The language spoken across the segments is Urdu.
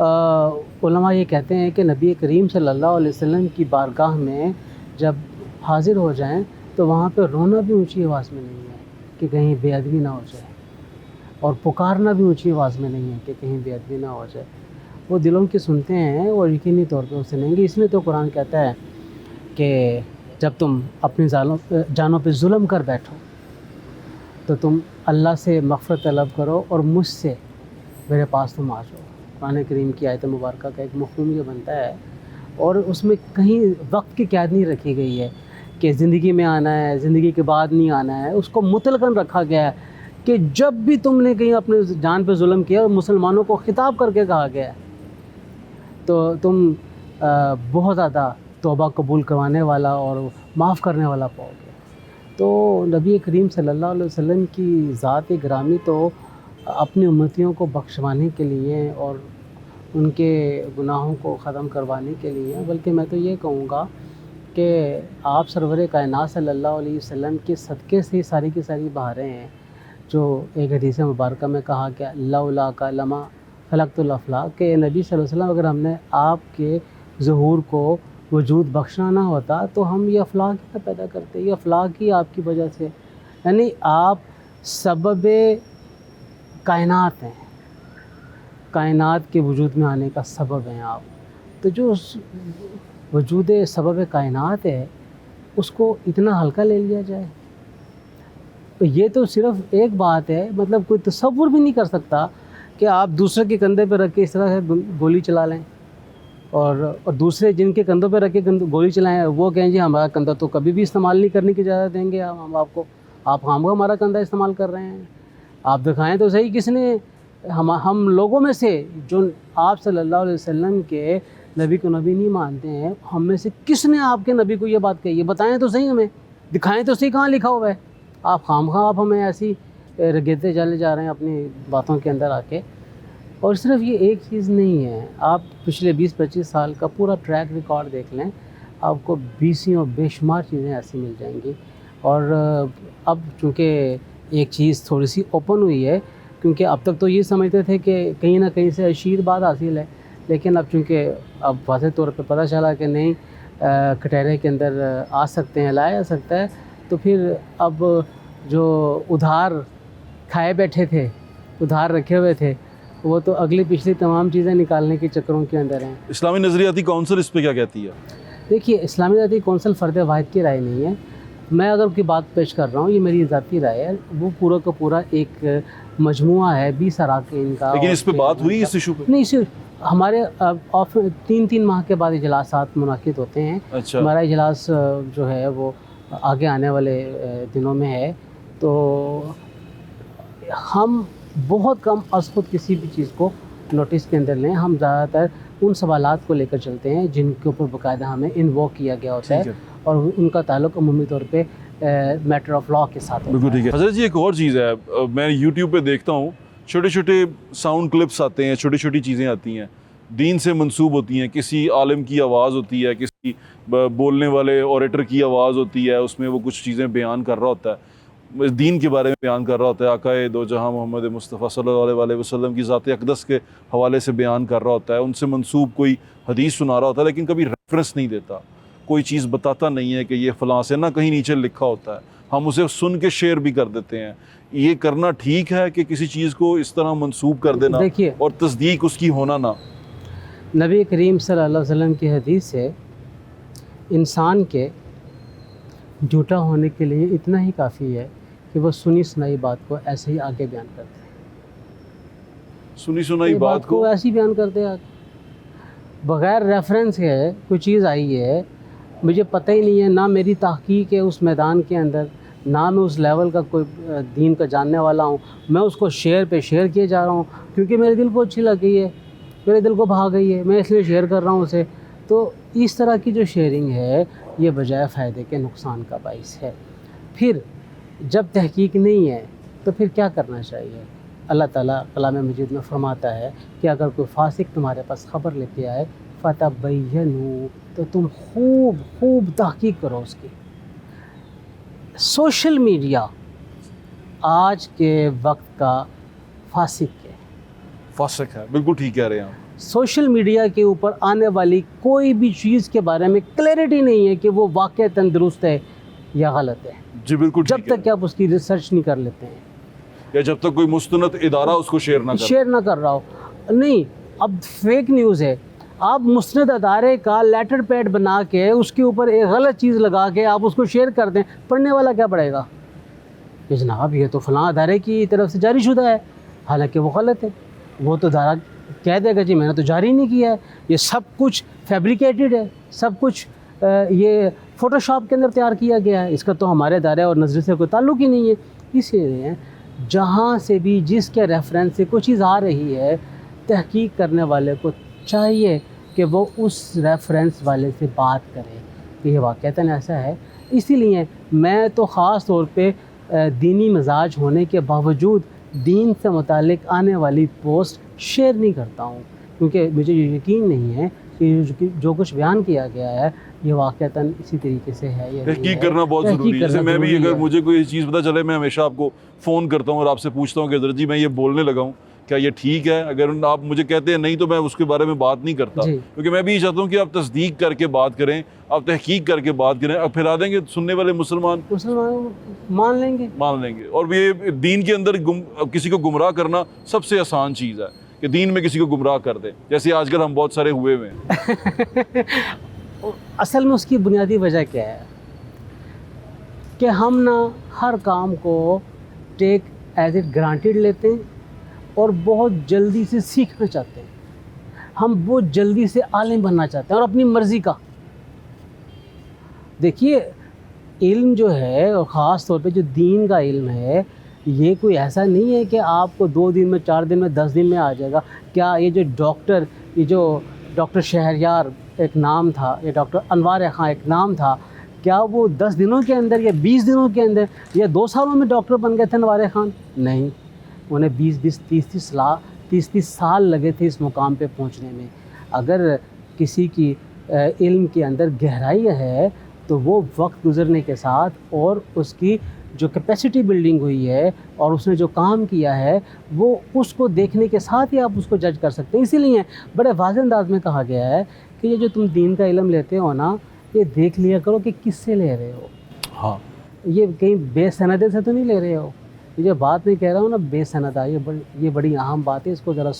علماء یہ کہتے ہیں کہ نبی کریم صلی اللہ علیہ وسلم کی بارگاہ میں جب حاضر ہو جائیں تو وہاں پہ رونا بھی اونچی آواز میں نہیں ہے کہ کہیں بے ادبی نہ ہو جائے، اور پکارنا بھی اونچی آواز میں نہیں ہے کہ کہیں بے ادبی نہ ہو جائے. وہ دلوں کی سنتے ہیں اور یقینی طور پہ اسے سنیں گے. اس لیے تو قرآن کہتا ہے کہ جب تم اپنی جانوں پہ ظلم کر بیٹھو تو تم اللہ سے مغفرت طلب کرو اور مجھ سے میرے پاس تم آ جاؤ. قرآن کریم کی آیت مبارکہ کا ایک مفہوم یہ بنتا ہے، اور اس میں کہیں وقت کی قید نہیں رکھی گئی ہے کہ زندگی میں آنا ہے، زندگی کے بعد نہیں آنا ہے. اس کو مطلقاً رکھا گیا ہے کہ جب بھی تم نے کہیں اپنے جان پہ ظلم کیا اور مسلمانوں کو خطاب کر کے کہا گیا ہے تو تم بہت زیادہ توبہ قبول کروانے والا اور معاف کرنے والا پاؤ گے. تو نبی کریم صلی اللہ علیہ وسلم کی ذات گرامی تو اپنی امتیوں کو بخشوانے کے لیے اور ان کے گناہوں کو ختم کروانے کے لیے، بلکہ میں تو یہ کہوں گا کہ آپ سرور کائنات صلی اللہ علیہ وسلم کے صدقے سے ساری کی ساری بہاریں ہیں. جو ایک حدیث مبارکہ میں کہا کہ لولا کا لما خلقت الافلاق، کہ نبی صلی اللہ علیہ وسلم اگر ہم نے آپ کے ظہور کو وجود بخشنا نہ ہوتا تو ہم یہ افلاق ہی نہ پیدا کرتے. یہ افلاق ہی آپ کی وجہ سے، یعنی آپ سبب کائنات ہیں، کائنات کے وجود میں آنے کا سبب ہیں آپ. تو جو وجود سبب کائنات ہے اس کو اتنا ہلکا لے لیا جائے، تو یہ تو صرف ایک بات ہے. مطلب کوئی تصور بھی نہیں کر سکتا کہ آپ دوسرے کے کندھے پہ رکھ کے اس طرح سے گولی چلا لیں، اور دوسرے جن کے کندھوں پہ رکھ کے گولی چلائیں وہ کہیں جی ہمارا کندھا تو کبھی بھی استعمال نہیں کرنے کی اجازت دیں گے ہم آپ کو، آپ ہمارا کندھا استعمال کر رہے ہیں. آپ دکھائیں تو صحیح کس نے ہم لوگوں میں سے جو آپ صلی اللہ علیہ وسلم کے نبی کو نبی نہیں مانتے ہیں، ہم میں سے کس نے آپ کے نبی کو یہ بات کہی ہے؟ بتائیں تو صحیح، ہمیں دکھائیں تو صحیح کہاں لکھا ہوا ہے. آپ خواہ آپ ہمیں ایسی رگیتے چلے جا رہے ہیں اپنی باتوں کے اندر آ کے. اور صرف یہ ایک چیز نہیں ہے، آپ پچھلے 20-25 سال کا پورا ٹریک ریکارڈ دیکھ لیں، آپ کو بیسیوں بے شمار چیزیں ایسی مل جائیں گی. اور اب چونکہ ایک چیز تھوڑی سی اوپن ہوئی ہے، کیونکہ اب تک تو یہ سمجھتے تھے کہ کہیں نہ کہیں سے اشیر بات حاصل ہے، لیکن اب چونکہ اب واضح طور پہ پتہ چلا کہ نہیں کٹہرے کے اندر آ سکتے ہیں، لایا جا سکتا ہے، تو پھر اب جو ادھار کھائے بیٹھے تھے، ادھار رکھے ہوئے تھے، وہ تو اگلی پچھلی تمام چیزیں نکالنے کے چکروں کے اندر ہیں. اسلامی نظریاتی کونسل اس پہ کیا کہتی ہے؟ دیکھیے، اسلامی نظریاتی کونسل فرد واحد کی رائے نہیں ہے. میں اگر کوئی بات پیش کر رہا ہوں، یہ میری ذاتی رائے ہے، وہ پورا کا پورا ایک مجموعہ ہے 20 اراکین کا. لیکن اس پہ بات ہوئی اس ایشو پہ؟ نہیں، صرف ہمارے 3 ماہ کے بعد اجلاسات منعقد ہوتے ہیں. اچھا. ہمارا اجلاس جو ہے وہ آگے آنے والے دنوں میں ہے. تو ہم بہت کم از خود کسی بھی چیز کو نوٹس کے اندر لیں. ہم زیادہ تر ان سوالات کو لے کر چلتے ہیں جن کے اوپر باقاعدہ ہمیں انووک کیا گیا ہوتا ہے، اور ان کا تعلق عمومی طور پہ میٹر آف لا کے ساتھ ہوتا ہے. بالکل ٹھیک ہے. حضرت جی، ایک اور چیز ہے، میں یوٹیوب پہ دیکھتا ہوں چھوٹے چھوٹے ساؤنڈ کلپس آتے ہیں، چھوٹی چھوٹی چیزیں آتی ہیں، دین سے منسوب ہوتی ہیں. کسی عالم کی آواز ہوتی ہے، کسی بولنے والے اوریٹر کی آواز ہوتی ہے، اس میں وہ کچھ چیزیں بیان کر رہا ہوتا ہے، دین کے بارے میں بیان کر رہا ہوتا ہے، آقا دو جہاں محمد مصطفیٰ صلی اللہ علیہ وسلم کی ذات اقدس کے حوالے سے بیان کر رہا ہوتا ہے، ان سے منسوب کوئی حدیث سنا رہا ہوتا ہے، لیکن کبھی ریفرنس نہیں دیتا، کوئی چیز بتاتا نہیں ہے کہ یہ فلاں سے، نہ کہیں نیچے لکھا ہوتا ہے. ہم اسے سن کے شیئر بھی کر دیتے ہیں. یہ کرنا ٹھیک ہے کہ کسی چیز کو اس طرح منسوب کر دینا اور تصدیق اس کی ہونا نہ؟ نبی کریم صلی اللہ علیہ وسلم کی حدیث سے انسان کے جھوٹا ہونے کے لیے اتنا ہی کافی ہے کہ وہ سنی سنائی بات کو ایسے ہی آگے بیان کرتے ہیں. سنی سنائی بات کو ایسے ہی بیان کرتے ہیں بغیر ریفرنس کے. کوئی چیز آئی ہے، مجھے پتہ ہی نہیں ہے، نہ میری تحقیق ہے اس میدان کے اندر، نہ میں اس لیول کا کوئی دین کا جاننے والا ہوں، میں اس کو شیئر پہ شیئر کیے جا رہا ہوں کیونکہ میرے دل کو اچھی لگ گئی ہے، میرے دل کو بھا گئی ہے، میں اس لیے شیئر کر رہا ہوں اسے. تو اس طرح کی جو شیئرنگ ہے یہ بجائے فائدے کے نقصان کا باعث ہے. پھر جب تحقیق نہیں ہے تو پھر کیا کرنا چاہیے؟ اللہ تعالیٰ کلام مجید میں فرماتا ہے کہ اگر کوئی فاسق تمہارے پاس خبر لے کے آئے فتبینوا، تو تم خوب تحقیق کرو اس کی. سوشل میڈیا آج کے وقت کا فاسق ہے. فاسق ہے، بالکل ٹھیک کہہ رہے ہیں آپ. سوشل میڈیا کے اوپر آنے والی کوئی بھی چیز کے بارے میں کلیئرٹی نہیں ہے کہ وہ واقعتاً درست ہے یا غلط ہے، جی بالکل جب تک کہ آپ اس کی ریسرچ نہیں کر لیتے ہیں، یا جب تک کوئی مستند ادارہ اس کو شیئر نہ کر رہا ہو. نہیں، اب فیک نیوز ہے. آپ مستند ادارے کا لیٹر پیڈ بنا کے اس کے اوپر ایک غلط چیز لگا کے آپ اس کو شیئر کر دیں، پڑھنے والا کیا پڑھے گا کہ جناب یہ تو فلاں ادارے کی طرف سے جاری شدہ ہے، حالانکہ وہ غلط ہے. وہ تو ادارہ کہہ دے گا جی میں نے تو جاری نہیں کیا ہے، یہ سب کچھ فیبریکیٹڈ ہے، سب کچھ یہ فوٹو شاپ کے اندر تیار کیا گیا ہے، اس کا تو ہمارے ادارے اور نظریے سے کوئی تعلق ہی نہیں ہے. اس لیے جہاں سے بھی جس کے ریفرنس سے کوئی چیز آ رہی ہے، تحقیق کرنے والے کو چاہیے کہ وہ اس ریفرنس والے سے بات کرے کہ یہ واقعتاً ایسا ہے. اسی لیے میں تو خاص طور پہ دینی مزاج ہونے کے باوجود دین سے متعلق آنے والی پوسٹ شیئر نہیں کرتا ہوں، کیونکہ مجھے یہ یقین نہیں ہے کہ جو کچھ بیان کیا گیا ہے یہ واقعتاً اسی طریقے سے ہے یا نہیں ہے. تحقیق کرنا بہت ضروری ہے. جیسے میں بھی اگر مجھے کوئی چیز پتہ چلے میں ہمیشہ آپ کو فون کرتا ہوں اور آپ سے پوچھتا ہوں کہ حضرت جی میں یہ بولنے لگا ہوں کیا یہ ٹھیک ہے. اگر آپ مجھے کہتے ہیں نہیں تو میں اس کے بارے میں بات نہیں کرتا، کیونکہ میں بھی یہ چاہتا ہوں کہ آپ تصدیق کر کے بات کریں، آپ تحقیق کر کے بات کریں. اب پھر آ دیں گے سننے والے مسلمان مان لیں گے. اور یہ دین کے اندر کسی کو گمراہ کرنا سب سے آسان چیز ہے کہ دین میں کسی کو گمراہ کر دیں، جیسے آج کل ہم بہت سارے ہوئے ہیں. اصل میں اس کی بنیادی وجہ کیا ہے کہ ہم نہ ہر کام کو ٹیک ایز اٹ گرانٹیڈ لیتے ہیں اور بہت جلدی سے سیکھنا چاہتے ہیں. ہم بہت جلدی سے عالم بننا چاہتے ہیں اور اپنی مرضی کا. دیکھیے علم جو ہے اور خاص طور پہ جو دین کا علم ہے یہ کوئی ایسا نہیں ہے کہ آپ کو 2 دن میں 4 دن میں 10 دن میں آ جائے گا. کیا یہ جو ڈاکٹر شہریار ایک نام تھا، یہ ڈاکٹر انوار خان ایک نام تھا، کیا وہ 10 دنوں کے اندر یا 20 دنوں کے اندر یا 2 سالوں میں ڈاکٹر بن گئے تھے انوار خان؟ نہیں، انہیں 30 سال لگے تھے اس مقام پہ پہنچنے میں. اگر کسی کی علم کے اندر گہرائی ہے تو وہ وقت گزرنے کے ساتھ اور اس کی جو کیپیسٹی بلڈنگ ہوئی ہے اور اس نے جو کام کیا ہے وہ اس کو دیکھنے کے ساتھ ہی آپ اس کو جج کر سکتے ہیں. اسی لیے بڑے واضح انداز میں کہا گیا ہے کہ یہ جو تم دین کا علم لیتے ہو نا، یہ دیکھ لیا کرو کہ کس سے لے رہے ہو. ہاں، یہ کہیں بے سندے سے تو نہیں لے رہے ہو. یہ جو بات میں کہہ رہا ہوں نا بے سندہ، یہ بڑی اہم بات ہے. اس کو ذرا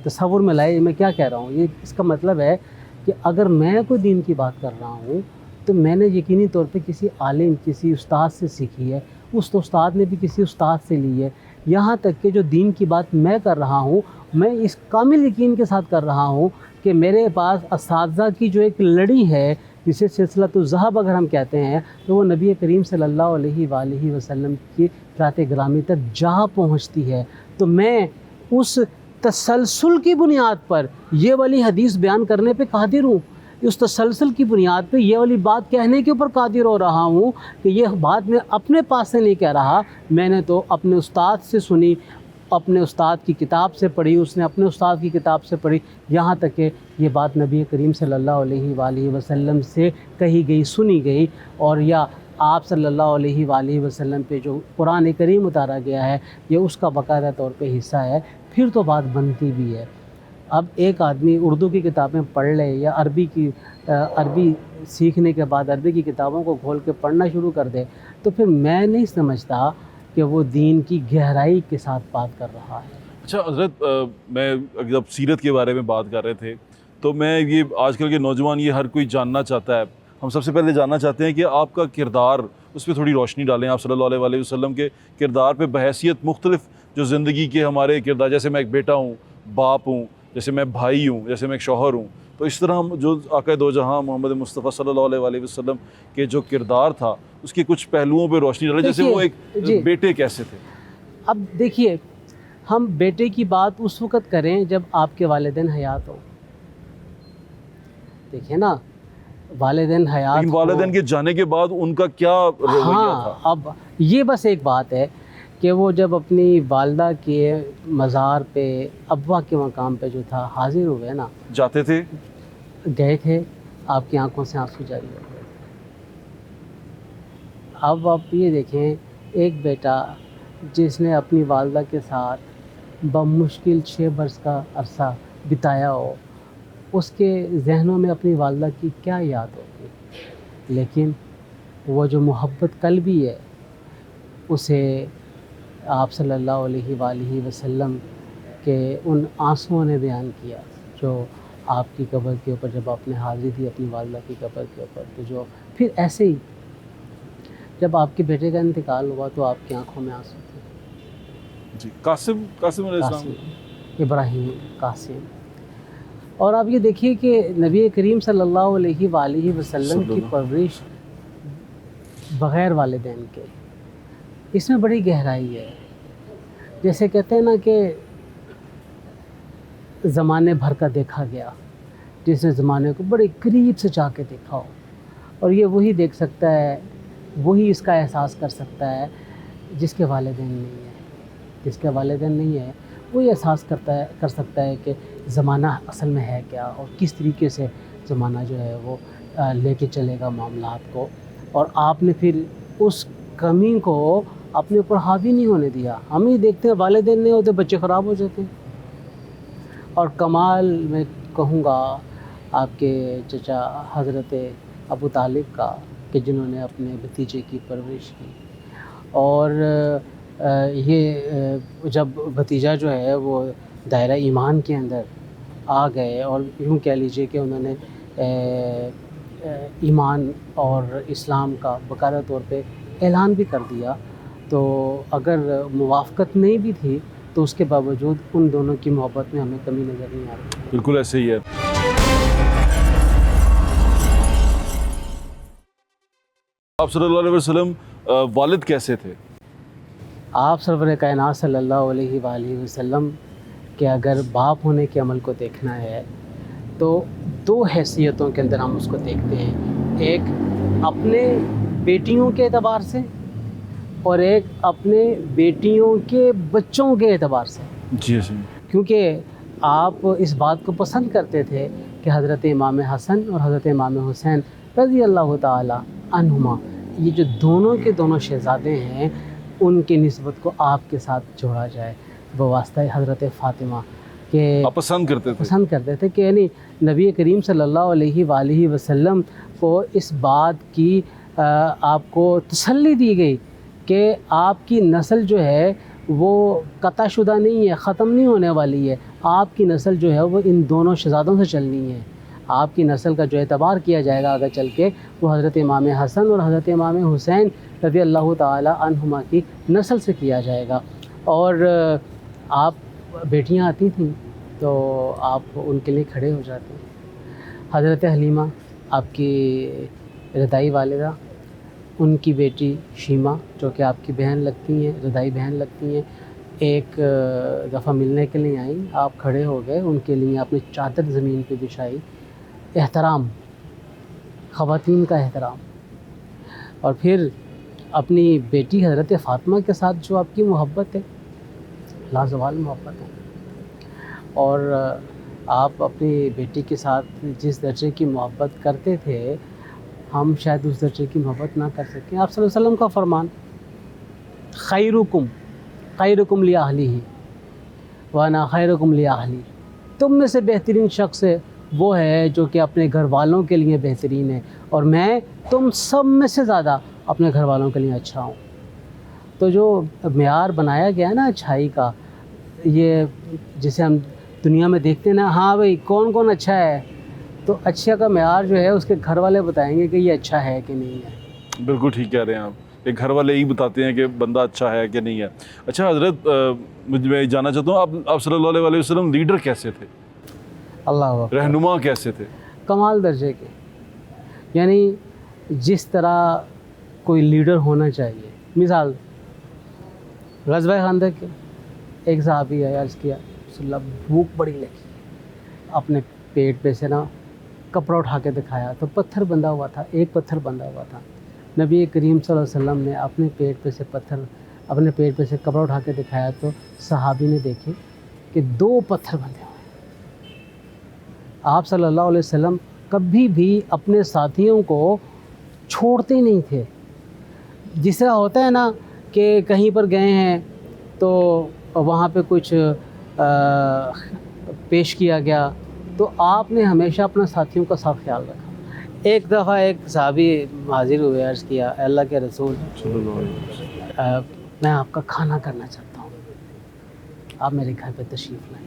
تصور میں لائے میں کیا کہہ رہا ہوں. یہ اس کا مطلب ہے کہ اگر میں کوئی دین کی بات کر رہا ہوں تو میں نے یقینی طور پہ کسی عالم، کسی استاد سے سیکھی ہے، اس استاد نے بھی کسی استاد سے لی ہے. یہاں تک کہ جو دین کی بات میں کر رہا ہوں میں اس کامل یقین کے ساتھ کر رہا ہوں کہ میرے پاس اساتذہ کی جو ایک لڑی ہے جسے سلسلۃ الذہب اگر ہم کہتے ہیں تو وہ نبی کریم صلی اللہ علیہ وآلہ وسلم کی ذات گرامی تک جا پہنچتی ہے. تو میں اس تسلسل کی بنیاد پر یہ والی حدیث بیان کرنے پہ قادر ہوں، اس تسلسل کی بنیاد پہ یہ والی بات کہنے کے اوپر قادر ہو رہا ہوں کہ یہ بات میں اپنے پاس سے نہیں کہہ رہا، میں نے تو اپنے استاد سے سنی، اپنے استاد کی کتاب سے پڑھی، اس نے اپنے استاد کی کتاب سے پڑھی، یہاں تک کہ یہ بات نبی کریم صلی اللہ علیہ وآلہ وسلم سے کہی گئی، سنی گئی، اور یا آپ صلی اللہ علیہ وآلہ وسلم پہ جو قرآن کریم اتارا گیا ہے یہ اس کا باقاعدہ طور پہ حصہ ہے، پھر تو بات بنتی بھی ہے. اب ایک آدمی اردو کی کتابیں پڑھ لے یا عربی سیکھنے کے بعد عربی کی کتابوں کو کھول کے پڑھنا شروع کر دے تو پھر میں نہیں سمجھتا کہ وہ دین کی گہرائی کے ساتھ بات کر رہا ہے. اچھا حضرت، میں جب سیرت کے بارے میں بات کر رہے تھے تو میں یہ آج کل کے نوجوان یہ ہر کوئی جاننا چاہتا ہے. ہم سب سے پہلے جاننا چاہتے ہیں کہ آپ کا کردار، اس پہ تھوڑی روشنی ڈالیں. آپ صلی اللہ علیہ وآلہ وسلم کے کردار پہ بحیثیت مختلف جو زندگی کے ہمارے کردار، جیسے میں ایک بیٹا ہوں، باپ ہوں، جیسے میں بھائی ہوں، جیسے میں ایک شوہر ہوں، تو اس طرح ہم جو آقا دو جہاں محمد مصطفیٰ صلی اللہ علیہ وآلہ وسلم کے جو کردار تھا اس کے کچھ پہلوؤں پہ روشنی ڈالیں. جیسے وہ ایک بیٹے کیسے تھے. اب دیکھیے، ہم بیٹے کی بات اس وقت کریں جب آپ کے والدین حیات ہوں. دیکھیں نا، والدین حیات، لیکن والدین کے جانے کے بعد ان کا کیا رویہ تھا؟ اب یہ بس ایک بات ہے کہ وہ جب اپنی والدہ کے مزار پہ ابا کے مقام پہ جو تھا حاضر ہوئے نا، جاتے تھے، گئے تھے، آپ کی آنکھوں سے آنسو جاری ہو گئے. اب آپ یہ دیکھیں، ایک بیٹا جس نے اپنی والدہ کے ساتھ بمشکل 6 برس کا عرصہ بتایا ہو اس کے ذہنوں میں اپنی والدہ کی کیا یاد ہوگی، لیکن وہ جو محبت قلبی ہے اسے آپ صلی اللہ علیہ وآلہ وسلم کے ان آنسوؤں نے بیان کیا جو آپ کی قبر کے اوپر جب آپ نے حاضری دی اپنی والدہ کی قبر کے اوپر، تو جو پھر ایسے ہی جب آپ کے بیٹے کا انتقال ہوا تو آپ کی آنکھوں میں آنسو تھے۔ جی قاسم علیہ السلام، قاسم ابراہیم قاسم۔ اور آپ یہ دیکھیے کہ نبی کریم صلی اللہ علیہ وآلہ وسلم کی پرورش بغیر والدین کے، اس میں بڑی گہرائی ہے۔ جیسے کہتے ہیں نا کہ زمانے بھر کا دیکھا گیا، جس نے زمانے کو بڑے قریب سے جا کے دیکھا ہو، اور یہ وہی دیکھ سکتا ہے، وہی اس کا احساس کر سکتا ہے جس کے والدین نہیں ہے۔ جس کے والدین نہیں ہے وہی احساس کر سکتا ہے کہ زمانہ اصل میں ہے کیا، اور کس طریقے سے زمانہ جو ہے وہ لے کے چلے گا معاملات کو۔ اور آپ نے پھر اس کمی کو اپنے اوپر حاوی نہیں ہونے دیا۔ ہم ہی دیکھتے ہیں والدین نہیں ہوتے بچے خراب ہو جاتے ہیں۔ اور کمال میں کہوں گا آپ کے چچا حضرت ابو طالب کا، کہ جنہوں نے اپنے بھتیجے کی پرورش کی، اور یہ جب بھتیجا جو ہے وہ دائرہ ایمان کے اندر آ گئے، اور یوں کہہ لیجئے کہ انہوں نے ایمان اور اسلام کا باقاعدہ طور پہ اعلان بھی کر دیا، تو اگر موافقت نہیں بھی تھی تو اس کے باوجود ان دونوں کی محبت میں ہمیں کمی نظر نہیں آ رہی۔ بالکل ایسے ہی ہے۔ آپ صلی اللہ علیہ وسلم والد کیسے تھے؟ آپ سرور کائنات صلی اللہ علیہ وآلہ وسلم کہ اگر باپ ہونے کے عمل کو دیکھنا ہے تو دو حیثیتوں کے اندر ہم اس کو دیکھتے ہیں، ایک اپنے بیٹیوں کے اعتبار سے اور ایک اپنے بیٹیوں کے بچوں کے اعتبار سے۔ جی جی، کیونکہ آپ اس بات کو پسند کرتے تھے کہ حضرت امام حسن اور حضرت امام حسین رضی اللہ تعالی عنہما، یہ جو دونوں کے دونوں شہزادے ہیں، ان کی نسبت کو آپ کے ساتھ جوڑا جائے بواسطہ حضرت فاطمہ، کہ آپ پسند کرتے تھے کہ یعنی نبی کریم صلی اللہ علیہ وآلہ وسلم کو اس بات کی آپ کو تسلی دی گئی کہ آپ کی نسل جو ہے وہ قطع شدہ نہیں ہے، ختم نہیں ہونے والی ہے، آپ کی نسل جو ہے وہ ان دونوں شہزادوں سے چلنی ہے۔ آپ کی نسل کا جو اعتبار کیا جائے گا آگے چل کے وہ حضرت امام حسن اور حضرت امام حسین رضی اللہ تعالی عنہما کی نسل سے کیا جائے گا۔ اور آپ بیٹیاں آتی تھیں تو آپ ان کے لیے کھڑے ہو جاتے ہیں۔ حضرت حلیمہ آپ کی رضائی والدہ، ان کی بیٹی شیمہ جو کہ آپ کی بہن لگتی ہیں، رضائی بہن لگتی ہیں، ایک دفعہ ملنے کے لیے آئیں، آپ کھڑے ہو گئے، ان کے لیے آپ نے چادر زمین پہ بچھائی۔ احترام، خواتین کا احترام۔ اور پھر اپنی بیٹی حضرت فاطمہ کے ساتھ جو آپ کی محبت ہے، لازوال محبت ہے، اور آپ اپنی بیٹی کے ساتھ جس درجے کی محبت کرتے تھے ہم شاید اس درجے کی محبت نہ کر سکیں۔ آپ صلی اللہ علیہ وسلم کا فرمان، خیرکم لأہلہ وانا خیرکم لأہلی، تم میں سے بہترین شخص وہ ہے جو کہ اپنے گھر والوں کے لیے بہترین ہے، اور میں تم سب میں سے زیادہ اپنے گھر والوں کے لیے اچھا ہوں۔ تو جو معیار بنایا گیا ہے نا اچھائی کا، یہ جسے ہم دنیا میں دیکھتے ہیں نا، ہاں بھئی کون کون اچھا ہے، تو اچھا کا معیار جو ہے اس کے گھر والے بتائیں گے کہ یہ اچھا ہے کہ نہیں ہے۔ بالکل ٹھیک کہہ رہے ہیں آپ، کہ گھر والے ہی بتاتے ہیں کہ بندہ اچھا ہے کہ نہیں ہے۔ اچھا حضرت، میں جاننا چاہتا ہوں آپ صلی اللہ علیہ وسلم لیڈر کیسے تھے؟ اللہ اکبر، رہنما کیسے تھے؟ کمال درجے کے، یعنی جس طرح کوئی لیڈر ہونا چاہیے۔ مثال غزوہ خندق کے ایک صحابی ہے، عرض کیا رسول اللہ بھوک بڑی لگی، اپنے پیٹ پہ سے نا کپڑا اٹھا کے دکھایا تو پتھر بندھا ہوا تھا، ایک پتھر بندھا ہوا تھا۔ نبی کریم صلی اللہ علیہ وسلم نے اپنے پیٹ پہ سے کپڑا اٹھا کے دکھایا تو صحابی نے دیکھے کہ دو پتھر بندھے ہوئے۔ آپ صلی اللہ علیہ وسلم کبھی بھی اپنے ساتھیوں کو چھوڑتے نہیں تھے۔ جس طرح ہوتا ہے نا کہ کہیں پر گئے ہیں تو وہاں پہ کچھ پیش کیا گیا تو آپ نے ہمیشہ اپنے ساتھیوں کا صاف خیال رکھا۔ ایک دفعہ ایک صحابی حاضر ہوئے، عرض کیا اے اللہ کے رسول صلی اللہ علیہ وسلم، میں آپ کا کھانا کرنا چاہتا ہوں، آپ میرے گھر پہ تشریف لائیں۔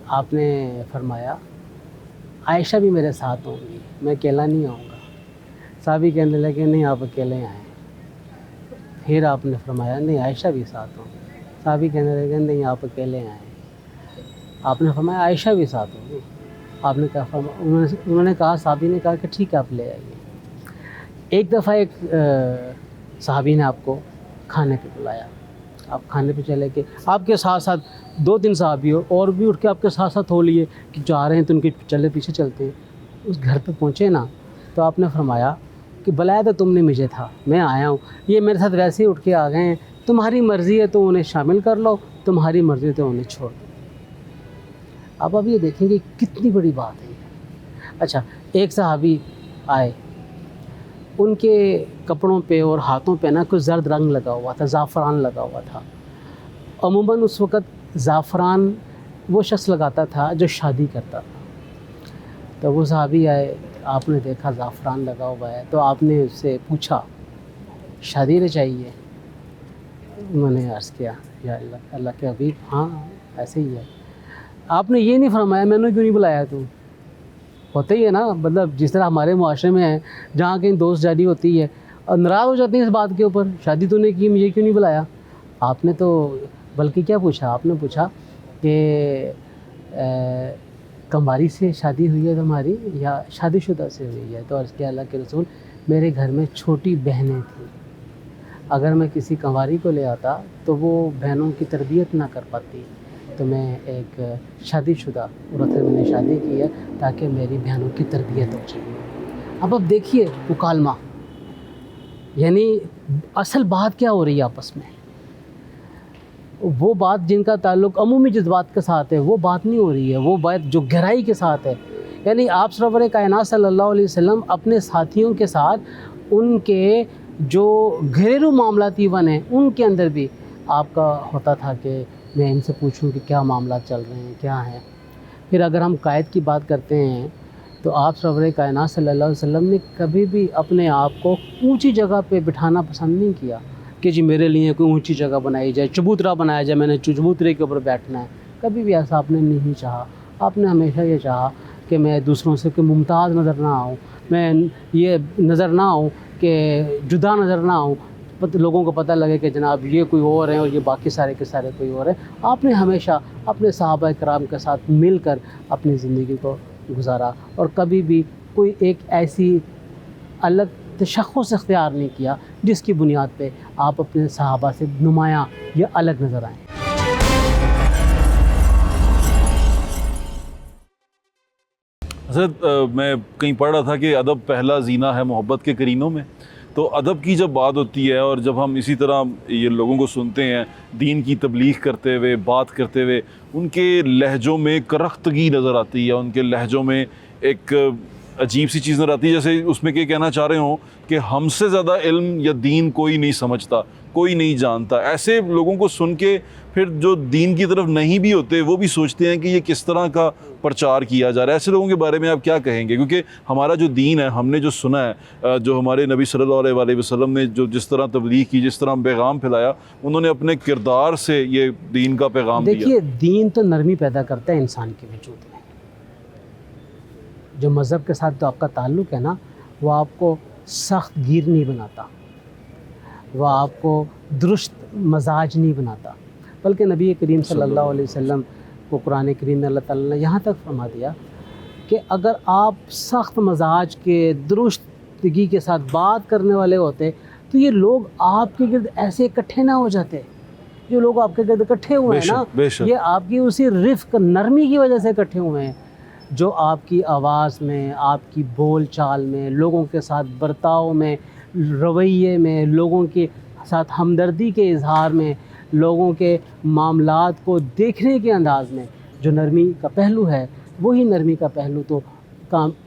آپ نے فرمایا عائشہ بھی میرے ساتھ ہوں گی، میں اکیلا نہیں آؤں گا۔ صحابی کہنے لگے نہیں آپ اکیلے آئیں۔ پھر آپ نے فرمایا نہیں عائشہ بھی ساتھ ہوں۔ صحابی کہنے لگے نہیں آپ اکیلے آئیں۔ آپ نے فرمایا عائشہ بھی ساتھ ہوگی۔ آپ نے کہا انہوں نے کہا، صحابی نے کہا کہ ٹھیک ہے آپ لے آئیے۔ ایک دفعہ ایک صحابی نے آپ کو کھانے پہ بلایا، آپ کھانے پہ چلے گئے، آپ کے ساتھ ساتھ 2-3 صحابی اور بھی اٹھ کے آپ کے ساتھ ساتھ ہو لیے کہ جا رہے ہیں تو ان کے پیچھے چلتے ہیں۔ اس گھر پہ پہنچے نا تو آپ نے فرمایا کہ بلایا تو تم نے مجھے تھا، میں آیا ہوں، یہ میرے ساتھ ویسے ہی اٹھ کے آ گئے ہیں، تمہاری مرضی ہے تو انہیں شامل کر لو، تمہاری مرضی ہے تو انہیں چھوڑ دو۔ اب یہ دیکھیں گے کتنی بڑی بات ہے۔ اچھا، ایک صحابی آئے، ان کے کپڑوں پہ اور ہاتھوں پہ نا کچھ زرد رنگ لگا ہوا تھا، زعفران لگا ہوا تھا۔ عموماً اس وقت زعفران وہ شخص لگاتا تھا جو شادی کرتا تھا۔ تو وہ صحابی آئے، آپ نے دیکھا زعفران لگا ہوا ہے تو آپ نے اس سے پوچھا شادی رچائی ہے؟ انہوں نے عرض کیا یا اللہ کے حبیب ہاں ایسے ہی ہے۔ آپ نے یہ نہیں فرمایا میں نے کیوں نہیں بلایا تو ہوتا ہی ہے نا، مطلب جس طرح ہمارے معاشرے میں ہے جہاں کہیں دوست جاری ہوتی ہے اور ناراض ہو جاتے ہیں اس بات کے اوپر، شادی تو نے کی مجھے کیوں نہیں بلایا؟ آپ نے تو بلکہ کیا پوچھا، آپ نے پوچھا کہ کماری سے شادی ہوئی ہے تمہاری یا شادی شدہ سے ہوئی ہے؟ تو عرض کیا اللہ کے رسول میرے گھر میں چھوٹی بہنیں تھیں، اگر میں کسی کنواری کو لے آتا تو وہ بہنوں کی تربیت نہ کر پاتی، تو میں ایک شادی شدہ عورت سے میں نے شادی کی ہے تاکہ میری بہنوں کی تربیت ہو جائے۔ اب دیکھیے مکالمہ، یعنی اصل بات کیا ہو رہی ہے آپس میں، وہ بات جن کا تعلق عمومی جذبات کے ساتھ ہے وہ بات نہیں ہو رہی ہے، وہ بات جو گہرائی کے ساتھ ہے۔ یعنی آپ سرور کائنات صلی اللہ علیہ وسلم اپنے ساتھیوں کے ساتھ ان کے جو گھریلو معاملاتی بنے ان کے اندر بھی آپ کا ہوتا تھا کہ میں ان سے پوچھوں کہ کیا معاملات چل رہے ہیں، کیا ہیں۔ پھر اگر ہم قائد کی بات کرتے ہیں تو آپ سرور کائنات صلی اللہ علیہ وسلم نے کبھی بھی اپنے آپ کو اونچی جگہ پہ بٹھانا پسند نہیں کیا کہ جی میرے لیے کوئی اونچی جگہ بنائی جائے، چبوترا بنایا جائے، میں نے چبوترے کے اوپر بیٹھنا ہے، کبھی بھی ایسا آپ نے نہیں چاہا۔ آپ نے ہمیشہ یہ چاہا کہ میں دوسروں سے کوئی ممتاز نظر نہ آؤں، میں یہ نظر نہ آؤں کہ جدا نظر نہ آؤں، لوگوں کو پتہ لگے کہ جناب یہ کوئی اور ہیں اور یہ باقی سارے کے سارے کوئی اور ہیں۔ آپ نے ہمیشہ اپنے صحابہ کرام کے ساتھ مل کر اپنی زندگی کو گزارا اور کبھی بھی کوئی ایک ایسی الگ تشخص اختیار نہیں کیا جس کی بنیاد پہ آپ اپنے صحابہ سے نمایاں یا الگ نظر آئیں۔ حضرت میں کہیں پڑھ رہا تھا کہ ادب پہلا زینہ ہے محبت کے قرینوں میں، تو ادب کی جب بات ہوتی ہے اور جب ہم اسی طرح یہ لوگوں کو سنتے ہیں دین کی تبلیغ کرتے ہوئے، بات کرتے ہوئے، ان کے لہجوں میں کرختگی نظر آتی ہے، ان کے لہجوں میں ایک عجیب سی چیز نظر آتی ہے، جیسے اس میں کہ کہنا چاہ رہے ہوں کہ ہم سے زیادہ علم یا دین کوئی نہیں سمجھتا، کوئی نہیں جانتا۔ ایسے لوگوں کو سن کے پھر جو دین کی طرف نہیں بھی ہوتے وہ بھی سوچتے ہیں کہ یہ کس طرح کا پرچار کیا جا رہا ہے۔ ایسے لوگوں کے بارے میں آپ کیا کہیں گے؟ کیونکہ ہمارا جو دین ہے، ہم نے جو سنا ہے، جو ہمارے نبی صلی اللہ علیہ وسلم نے جو جس طرح تبلیغ کی، جس طرح پیغام پھیلایا، انہوں نے اپنے کردار سے یہ دین کا پیغام دیا۔ دیکھیے دین تو نرمی پیدا کرتا ہے انسان کے وجود میں، جو مذہب کے ساتھ تو آپ کا تعلق ہے نا وہ آپ کو سخت گیر نہیں بناتا، وہ آپ کو درست مزاج نہیں بناتا، بلکہ نبی کریم صلی اللہ علیہ وسلم کو قرآن کریم میں اللہ تعالیٰ نے یہاں تک فرما دیا کہ اگر آپ سخت مزاج کے درستگی کے ساتھ بات کرنے والے ہوتے تو یہ لوگ آپ کے گرد ایسے اکٹھے نہ ہو جاتے۔ جو لوگ آپ کے گرد اکٹھے ہوئے ہیں نا، یہ آپ کی اسی رفق نرمی کی وجہ سے اکٹھے ہوئے ہیں، جو آپ کی آواز میں، آپ کی بول چال میں، لوگوں کے ساتھ برتاؤ میں، رویے میں، لوگوں کے ساتھ ہمدردی کے اظہار میں، لوگوں کے معاملات کو دیکھنے کے انداز میں جو نرمی کا پہلو ہے، وہی نرمی کا پہلو تو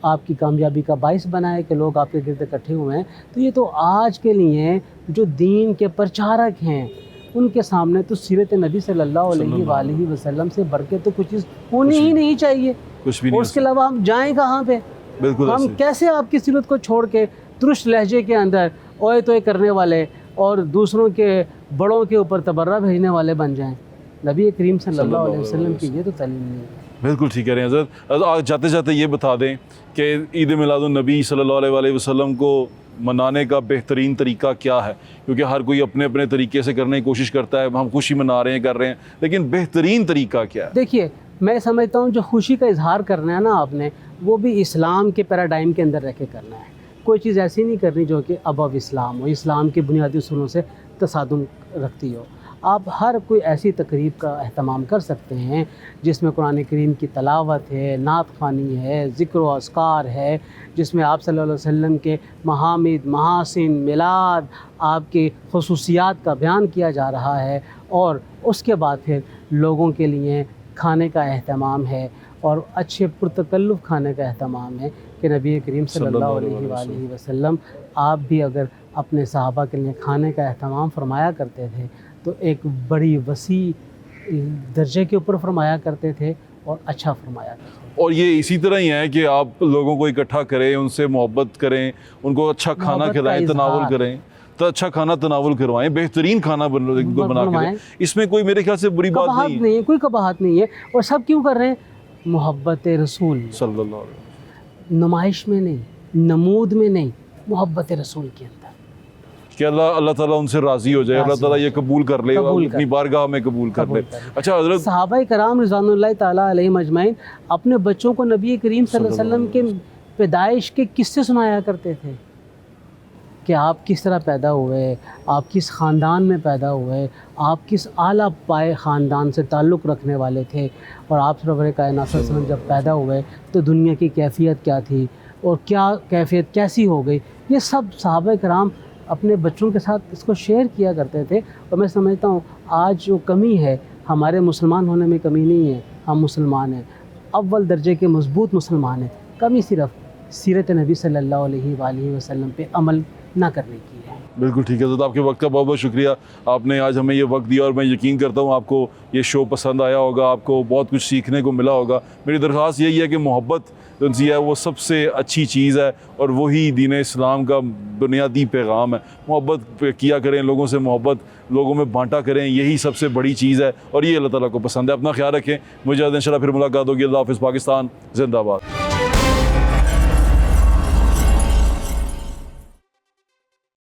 آپ کی کامیابی کا باعث بنا ہے کہ لوگ آپ کے گرد اکٹھے ہوئے ہیں۔ تو یہ تو آج کے لیے جو دین کے پرچارک ہیں ان کے سامنے تو سیرت نبی صلی اللہ علیہ وآلہ وسلم سے بڑھ کے تو کچھ چیز ہونی ہی نہیں چاہیے. کچھ بھی اور اس کے علاوہ ہم جائیں کہاں پہ؟ بالکل ہم کیسے آپ کی سیرت کو چھوڑ کے ترش لہجے کے اندر اوئے توئے کرنے والے اور دوسروں کے بڑوں کے اوپر تبرہ بھیجنے والے بن جائیں؟ نبی کریم صلی اللہ علیہ وسلم کی یہ تو تعلیم نہیں ہے. بالکل ٹھیک کہہ رہے ہیں حضرت. جاتے جاتے یہ بتا دیں کہ عید میلاد النبی صلی اللہ علیہ وسلم کو منانے کا بہترین طریقہ کیا ہے؟ کیونکہ ہر کوئی اپنے اپنے طریقے سے کرنے کی کوشش کرتا ہے, ہم خوشی منا رہے ہیں, کر رہے ہیں, لیکن بہترین طریقہ کیا ہے؟ دیکھیے میں سمجھتا ہوں جو خوشی کا اظہار کرنا ہے نا آپ نے, وہ بھی اسلام کے پیراڈائم کے اندر رہ کے کرنا ہے. کوئی چیز ایسی نہیں کرنی جو کہ ابو اسلام ہو, اسلام کے بنیادی اصولوں سے تصادم رکھتی ہو. آپ ہر کوئی ایسی تقریب کا اہتمام کر سکتے ہیں جس میں قرآن کریم کی تلاوت ہے, نعت خوانی ہے, ذکر و اذکار ہے, جس میں آپ صلی اللہ علیہ وسلم کے محامد, محاسن, میلاد, آپ کے خصوصیات کا بیان کیا جا رہا ہے, اور اس کے بعد پھر لوگوں کے لیے کھانے کا اہتمام ہے اور اچھے پرتکلف کھانے کا اہتمام ہے کہ نبی کریم صلی اللہ علیہ وآلہ وسلم آپ بھی اگر اپنے صحابہ کے لیے کھانے کا اہتمام فرمایا کرتے تھے تو ایک بڑی وسیع درجے کے اوپر فرمایا کرتے تھے اور اچھا فرمایا کرتے تھے. اور یہ اسی طرح ہی ہے کہ آپ لوگوں کو اکٹھا کریں, ان سے محبت کریں, ان کو اچھا کھانا کھلائیں, تناول کریں, تو اچھا کھانا تناول کروائیں, بہترین کھانا بنا کے دیں. اس میں کوئی میرے خیال سے بری بات نہیں ہے. کوئی قباحت نہیں ہے. اور سب کیوں کر رہے ہیں؟ محبت رسول صلی اللہ علیہ وسلم, نمائش میں نہیں, نمود میں نہیں, محبت رسول کے اندر کہ اللہ تعالیٰ ان سے راضی ہو جائے, اللہ تعالیٰ یہ قبول کر لے, اپنی بارگاہ میں قبول کر لے. اچھا حضرت, صحابہ کرام رضوان اللہ تعالیٰ علیہم اجمعین اپنے بچوں کو نبی کریم صلی اللہ علیہ وسلم کے پیدائش کے قصے سنایا کرتے تھے کہ آپ کس طرح پیدا ہوئے, آپ کس خاندان میں پیدا ہوئے, آپ کس اعلیٰ پائے خاندان سے تعلق رکھنے والے تھے, اور آپ سرور کائنات صلی اللہ علیہ وسلم جب پیدا ہوئے تو دنیا کی کیفیت کیا تھی اور کیا کیفیت کیسی ہو گئی. یہ سب صحابہ کرام اپنے بچوں کے ساتھ اس کو شیئر کیا کرتے تھے. اور میں سمجھتا ہوں آج جو کمی ہے, ہمارے مسلمان ہونے میں کمی نہیں ہے, ہم مسلمان ہیں, اول درجے کے مضبوط مسلمان ہیں, کمی صرف سیرت نبی صلی اللہ علیہ وآلہ وسلم پہ عمل نہ کرنے کی ہے. بالکل ٹھیک ہے. تو آپ کے وقت کا بہت بہت شکریہ, آپ نے آج ہمیں یہ وقت دیا, اور میں یقین کرتا ہوں آپ کو یہ شو پسند آیا ہوگا, آپ کو بہت کچھ سیکھنے کو ملا ہوگا. میری درخواست یہی ہے کہ محبت جو ہے وہ سب سے اچھی چیز ہے, اور وہی دین اسلام کا بنیادی پیغام ہے. محبت کیا کریں, لوگوں سے محبت لوگوں میں بانٹا کریں, یہی سب سے بڑی چیز ہے, اور یہ اللہ تعالیٰ کو پسند ہے. اپنا خیال رکھیں, مجھے انشاءاللہ پھر ملاقات ہوگی. اللہ حافظ. پاکستان زندہ باد.